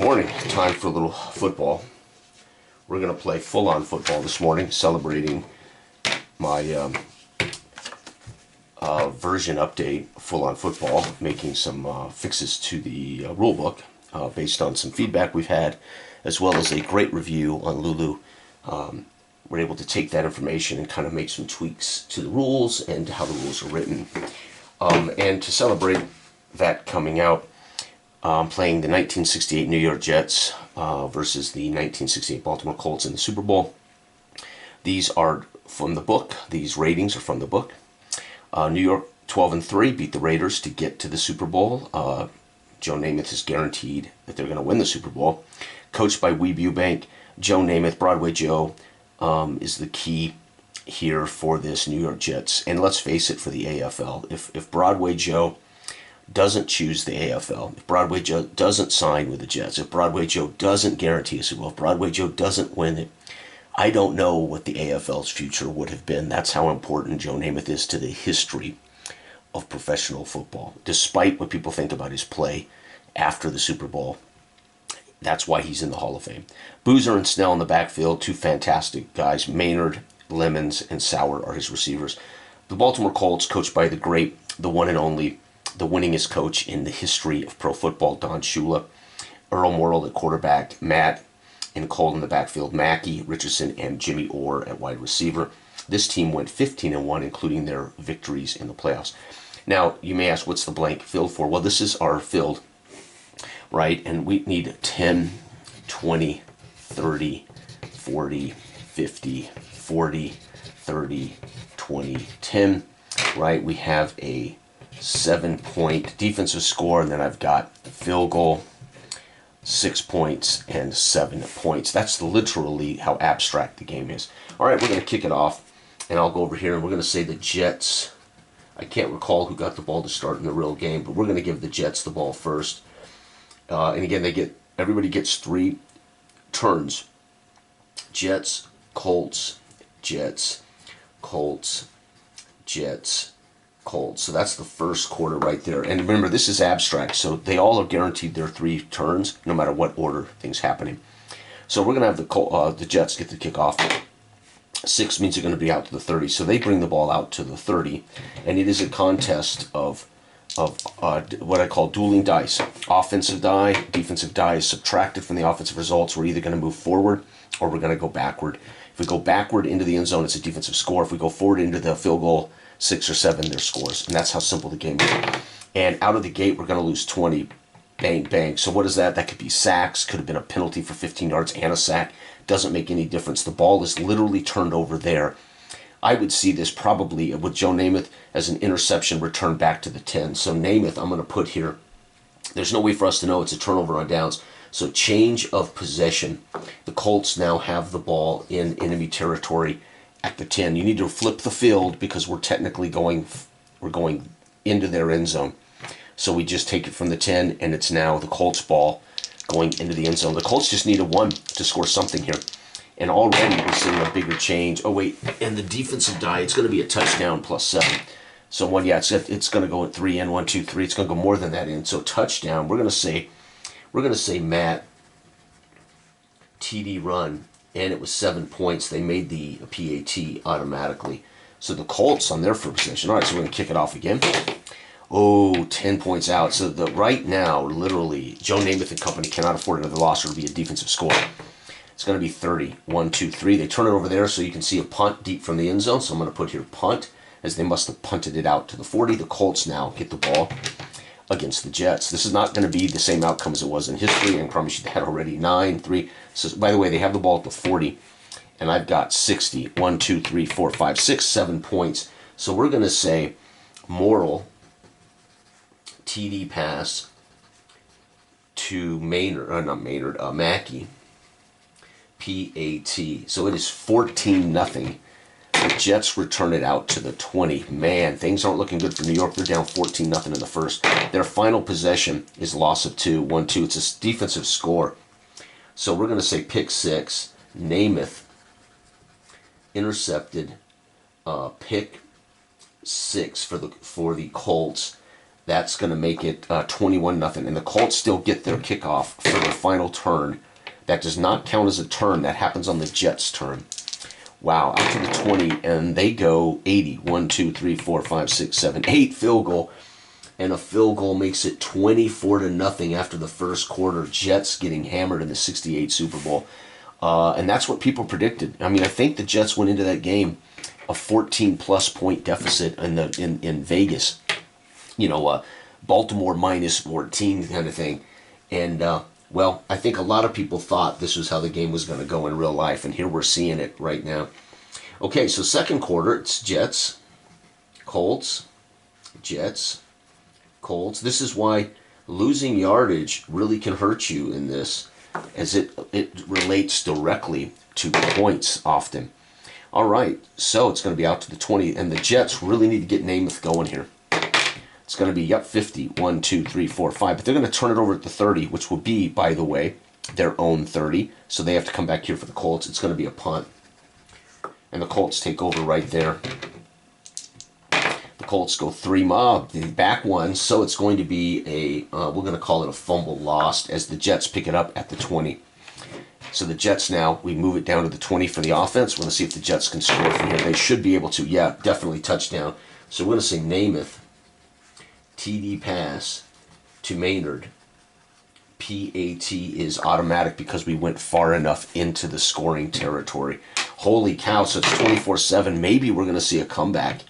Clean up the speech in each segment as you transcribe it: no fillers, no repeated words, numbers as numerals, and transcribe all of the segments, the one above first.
morning. Time for a little football. We're going to play full-on football this morning, celebrating my version update, full-on football, making some fixes to the rule book based on some feedback we've had, as well as a great review on Lulu. We're able to take that information and kind of make some tweaks to the rules and how the rules are written. And to celebrate that coming out, playing the 1968 New York Jets versus the 1968 Baltimore Colts in the Super Bowl. These are from the book. These ratings are from the book. New York 12-3 beat the Raiders to get to the Super Bowl. Joe Namath is guaranteed that they're going to win the Super Bowl. Coached by Weeb Eubank, Joe Namath, Broadway Joe, is the key here for this New York Jets. And let's face it, for the AFL, if Broadway Joe doesn't choose the AFL, if Broadway Joe doesn't sign with the Jets, if Broadway Joe doesn't guarantee a Super Bowl, if Broadway Joe doesn't win it, I don't know what the AFL's future would have been. That's how important Joe Namath is to the history of professional football. Despite what people think about his play after the Super Bowl, that's why he's in the Hall of Fame. Boozer and Snell in the backfield, two fantastic guys. Maynard, Lemons, and Sauer are his receivers. The Baltimore Colts, coached by the great, the one and only, the winningest coach in the history of pro football, Don Shula. Earl Morrill at quarterback, Matt and Cole in the backfield, Mackey, Richardson, and Jimmy Orr at wide receiver. This team went 15-1, including their victories in the playoffs. Now, you may ask, what's the blank filled for? Well, this is our filled, right? And we need 10, 20, 30, 40, 50, 40, 30, 20, 10, right? We have a 7-point defensive score, and then I've got field goal, 6 points, and 7 points. That's literally how abstract the game is. All right, we're going to kick it off, and I'll go over here, and we're going to say the Jets. I can't recall who got the ball to start in the real game, but we're going to give the Jets the ball first. And again, everybody gets 3 turns. Jets, Colts, Jets, Colts, Jets, Colts. So that's the first quarter right there. And remember, this is abstract, so they all are guaranteed their 3 turns, no matter what order things happening. So we're going to have the Jets get the kickoff. 6 means they're going to be out to the 30. So they bring the ball out to the 30, and it is a contest of what I call dueling dice. Offensive die, defensive die is subtracted from the offensive results. We're either going to move forward or we're going to go backward. If we go backward into the end zone, it's a defensive score. If we go forward into the field goal, 6 or 7, their scores. And that's how simple the game is. And out of the gate, we're going to lose 20. Bang, bang. So what is that? That could be sacks. Could have been a penalty for 15 yards and a sack. Doesn't make any difference. The ball is literally turned over there. I would see this probably with Joe Namath as an interception returned back to the 10. So Namath, I'm going to put here, there's no way for us to know it's a turnover on downs. So change of possession. The Colts now have the ball in enemy territory at the 10. You need to flip the field because we're technically going into their end zone. So we just take it from the 10, and it's now the Colts ball going into the end zone. The Colts just need a 1 to score something here. And already we're seeing a bigger change. Oh, wait, and the defensive die, it's going to be a touchdown plus 7. So it's going to go at 3 in, 1, 2, 3. It's going to go more than that in. So touchdown, we're going to say Matt, TD run, and it was 7 points. They made the PAT automatically. So the Colts on their first possession. All right, so we're going to kick it off again. Oh, 10 points out. So right now, literally, Joe Namath and company cannot afford another loss or to be a defensive score. It's going to be 30. 1, 2, 3. They turn it over there so you can see a punt deep from the end zone. So I'm going to put here punt, as they must have punted it out to the 40. The Colts now get the ball against the Jets. This is not going to be the same outcome as it was in history. I can promise you that already. 9, 3. So, by the way, they have the ball at the 40, and I've got 60. 1, 2, 3, 4, 5, 6, 7 points. So we're going to say Morrill, TD pass to Mackey, PAT. So it is 14-0. The Jets return it out to the 20. Man, things aren't looking good for New York. They're down 14-0 in the first. Their final possession is loss of 2, 1, 2. It's a defensive score. So we're going to say pick 6. Namath intercepted. Pick 6 for the Colts. That's going to make it 21-0. And the Colts still get their kickoff for their final turn. That does not count as a turn. That happens on the Jets' turn. Wow, out to the 20, and they go 80. 1, 2, 3, 4, 5, 6, 7, 8 field goal. And a field goal makes it 24-0 after the first quarter. Jets getting hammered in the 68 Super Bowl. And that's what people predicted. I mean, I think the Jets went into that game a 14-plus point deficit in Vegas. You know, Baltimore minus 14 kind of thing. And, well, I think a lot of people thought this was how the game was going to go in real life. And here we're seeing it right now. Okay, so second quarter, it's Jets, Colts, Jets, Colts. This is why losing yardage really can hurt you in this, as it relates directly to points often. All right, so it's going to be out to the 20, and the Jets really need to get Namath going here. It's going to be, 50, 1, 2, 3, 4, 5, but they're going to turn it over at the 30, which will be, by the way, their own 30, so they have to come back here for the Colts. It's going to be a punt, and the Colts take over right there. The Colts go 3 the back one, so it's going to be we're going to call it a fumble lost as the Jets pick it up at the 20. So the Jets now, we move it down to the 20 for the offense. We're going to see if the Jets can score from here. They should be able to. Yeah, definitely touchdown. So we're going to say Namath, TD pass to Maynard. PAT is automatic because we went far enough into the scoring territory. Holy cow, so it's 24-7. Maybe we're going to see a comeback.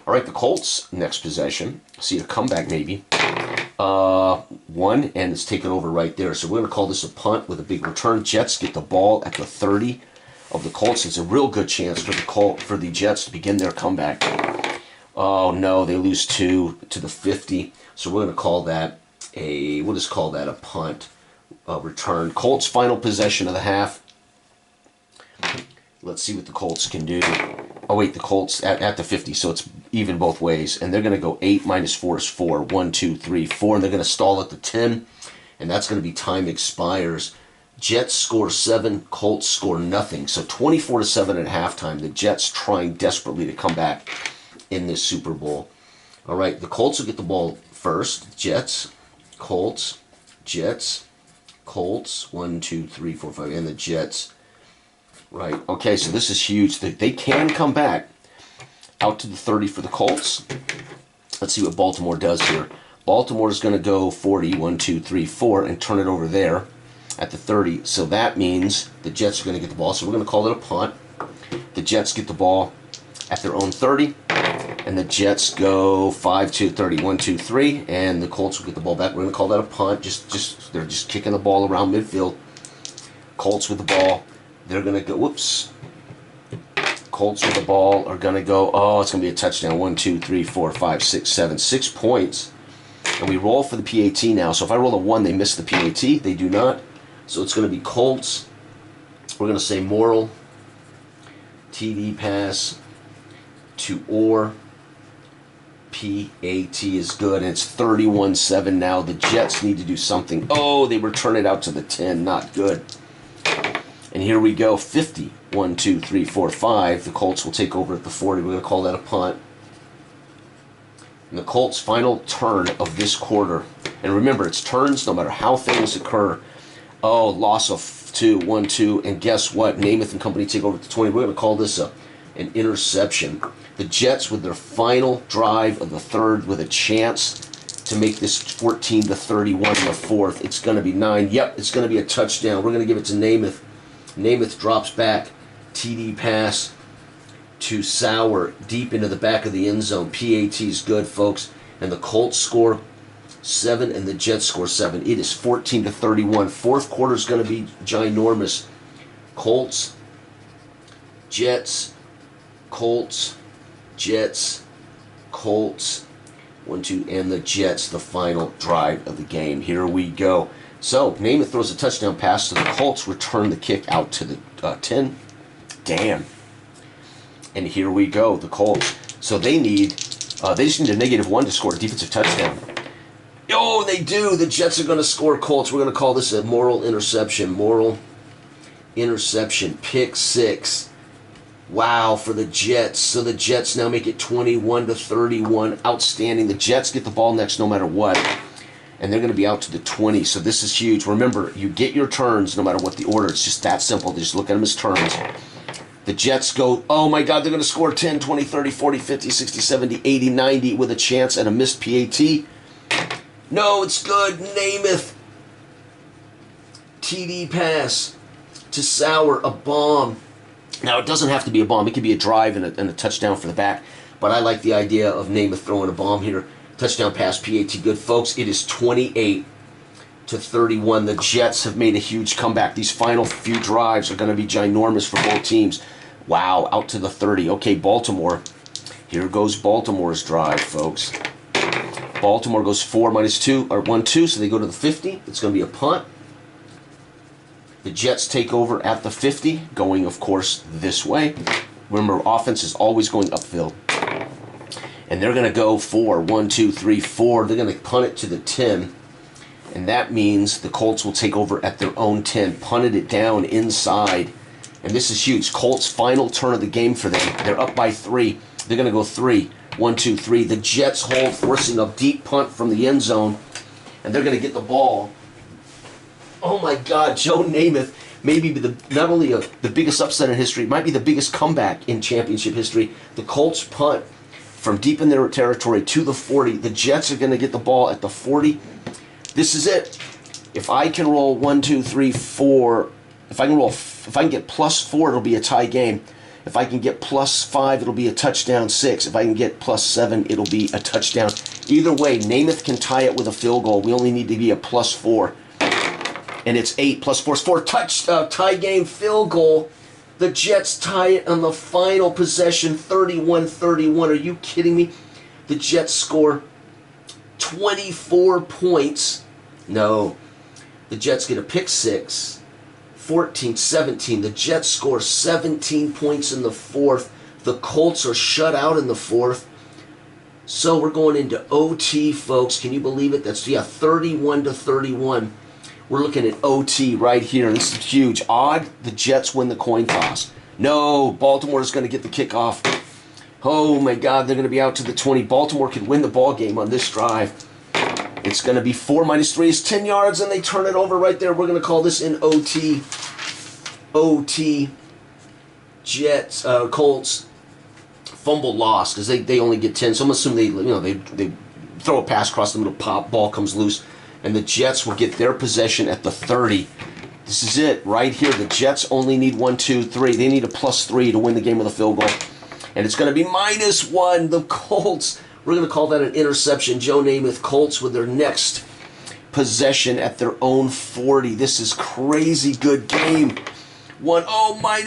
All right, the Colts, next possession. See a comeback maybe. One, and it's taken over right there. So we're going to call this a punt with a big return. Jets get the ball at the 30 of the Colts. It's a real good chance for the Jets to begin their comeback. Oh, no, they lose 2 to the 50. So we're going to call that we'll just call that a punt return. Colts final possession of the half. Let's see what the Colts can do. Oh, wait, the Colts at the 50, so it's even both ways. And they're going to go 8 minus 4 is 4. 1, 2, 3, 4. And they're going to stall at the 10. And that's going to be time expires. Jets score 7. Colts score nothing. So 24-7 at halftime. The Jets trying desperately to come back in this Super Bowl. All right, the Colts will get the ball first. Jets, Colts, Jets, Colts. 1, 2, 3, 4, 5. And the Jets. Right, okay, so this is huge. They can come back out to the 30 for the Colts. Let's see what Baltimore does here. Baltimore is going to go 40, 1, 2, 3, 4, and turn it over there at the 30. So that means the Jets are going to get the ball. So we're going to call it a punt. The Jets get the ball at their own 30, and the Jets go 5, 2, 30, 1, 2, 3, and the Colts will get the ball back. We're going to call that a punt. They're just kicking the ball around midfield. Colts with the ball. They're going to go, whoops. Colts with the ball are going to go, it's going to be a touchdown. 1, 2, 3, 4, 5, 6, 7, 6 points. And we roll for the PAT now. So if I roll a 1, they miss the PAT. They do not. So it's going to be Colts. We're going to say Morrill. TD pass to Orr. PAT is good. And it's 31-7 now. The Jets need to do something. Oh, they return it out to the 10. Not good. And here we go, 50. 1, 2, 3, 4, 5. The Colts will take over at the 40. We're going to call that a punt. And the Colts' final turn of this quarter. And remember, it's turns no matter how things occur. Oh, loss of 2, 1, 2. And guess what? Namath and company take over at the 20. We're going to call this an interception. The Jets with their final drive of the third with a chance to make this 14-31 in the fourth. It's going to be 9. Yep, it's going to be a touchdown. We're going to give it to Namath. Namath drops back. TD pass to Sauer deep into the back of the end zone. PAT is good, folks. And the Colts score 7 and the Jets score 7. It is 14-31. Fourth quarter is going to be ginormous. Colts, Jets, Colts, Jets, Colts. 1, 2, and the Jets, the final drive of the game. Here we go. So, Namath throws a touchdown pass to the Colts, return the kick out to the 10. Damn. And here we go, the Colts. So they just need a -1 to score a defensive touchdown. Oh, they do. The Jets are going to score Colts. We're going to call this a moral interception. Moral interception, pick 6. Wow, for the Jets. So the Jets now make it 21-31. Outstanding. The Jets get the ball next no matter what. And they're going to be out to the 20. So this is huge. Remember, you get your turns no matter what the order. It's just that simple. Just look at them as turns. The Jets go, oh my God, they're going to score 10, 20, 30, 40, 50, 60, 70, 80, 90 with a chance at a missed PAT. No, it's good. Namath. TD pass to Sauer, a bomb. Now, it doesn't have to be a bomb. It could be a drive and a touchdown for the back. But I like the idea of Namath throwing a bomb here. Touchdown pass, PAT, good. Folks, it is 28-31. The Jets have made a huge comeback. These final few drives are going to be ginormous for both teams. Wow, out to the 30. Okay, Baltimore. Here goes Baltimore's drive, folks. Baltimore goes 4 minus 2, or 1-2, so they go to the 50. It's going to be a punt. The Jets take over at the 50, going, of course, this way. Remember, offense is always going upfield. And they're going to go 4, 1, 2, 3, 4. They're going to punt it to the 10. And that means the Colts will take over at their own 10. Punted it down inside. And this is huge. Colts' final turn of the game for them. They're up by 3. They're going to go 3, 1, 2, 3. The Jets hold, forcing a deep punt from the end zone. And they're going to get the ball. Oh my God, Joe Namath may be not only the biggest upset in history, it might be the biggest comeback in championship history. The Colts punt from deep in their territory to the 40. The Jets are going to get the ball at the 40. This is it. If I can roll 1, 2, 3, 4, if I can get +4, it'll be a tie game. If I can get +5, it'll be a touchdown. 6. If I can get +7, it'll be a touchdown. Either way, Namath can tie it with a field goal. We only need to be a +4. And it's 8 + 4 is 4. Tie game field goal. The Jets tie it on the final possession, 31-31. Are you kidding me? The Jets score 24 points. No. The Jets get a pick 6. 14-17. The Jets score 17 points in the fourth. The Colts are shut out in the fourth. So we're going into OT, folks. Can you believe it? That's, 31-31. We're looking at OT right here. This is huge. Odd, the Jets win the coin toss. No, Baltimore is going to get the kickoff. Oh my God, they're going to be out to the 20. Baltimore could win the ball game on this drive. It's going to be 4 minus 3 is 10 yards, and they turn it over right there. We're going to call this an OT. OT. Jets, Colts, fumble loss because they only get 10. So I'm assuming they throw a pass across the middle, pop, ball comes loose. And the Jets will get their possession at the 30. This is it right here. The Jets only need 1, 2, 3. They need a +3 to win the game with a field goal. And it's going to be -1. The Colts, we're going to call that an interception. Joe Namath, Colts with their next possession at their own 40. This is crazy good game. Oh my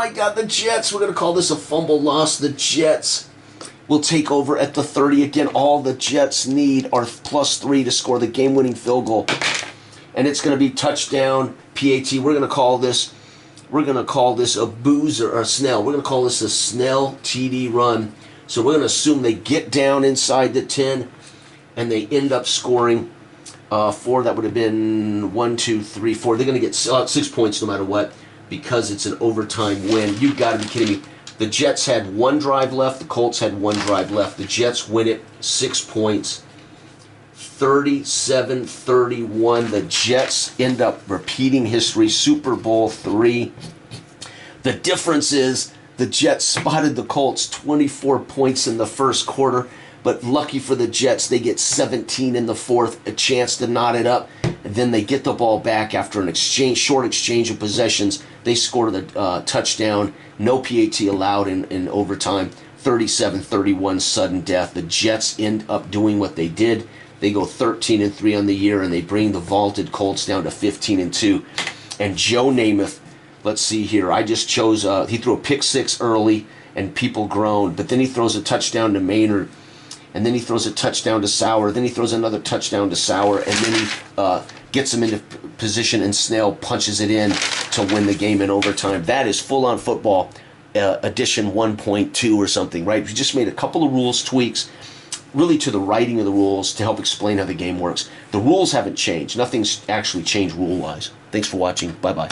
God, the Jets. We're going to call this a fumble loss. The Jets will take over at the 30 again. All the Jets need are +3 to score the game-winning field goal, and it's going to be touchdown PAT. We're going to call this a Boozer or a Snell. We're going to call this a Snell TD run. So we're going to assume they get down inside the 10, and they end up scoring 4. That would have been 1, 2, 3, 4. They're going to get 6 points no matter what because it's an overtime win. You got to be kidding me. The Jets had 1 drive left. The Colts had 1 drive left. The Jets win it 6 points. 37-31. The Jets end up repeating history. Super Bowl III. The difference is the Jets spotted the Colts 24 points in the first quarter. But lucky for the Jets, they get 17 in the fourth, a chance to knot it up. And then they get the ball back after an short exchange of possessions. They score the touchdown. No PAT allowed in overtime. 37-31 sudden death. The Jets end up doing what they did. They go 13-3 on the year, and they bring the vaulted Colts down to 15-2. And Joe Namath, let's see here. I just chose, he threw a pick 6 early, and people groaned. But then he throws a touchdown to Maynard. And then he throws a touchdown to Sauer. Then he throws another touchdown to Sauer. And then he gets him into position, and Snell punches it in to win the game in overtime. That is full-on football edition 1.2 or something, right? We just made a couple of rules tweaks, really to the writing of the rules to help explain how the game works. The rules haven't changed. Nothing's actually changed rule-wise. Thanks for watching. Bye-bye.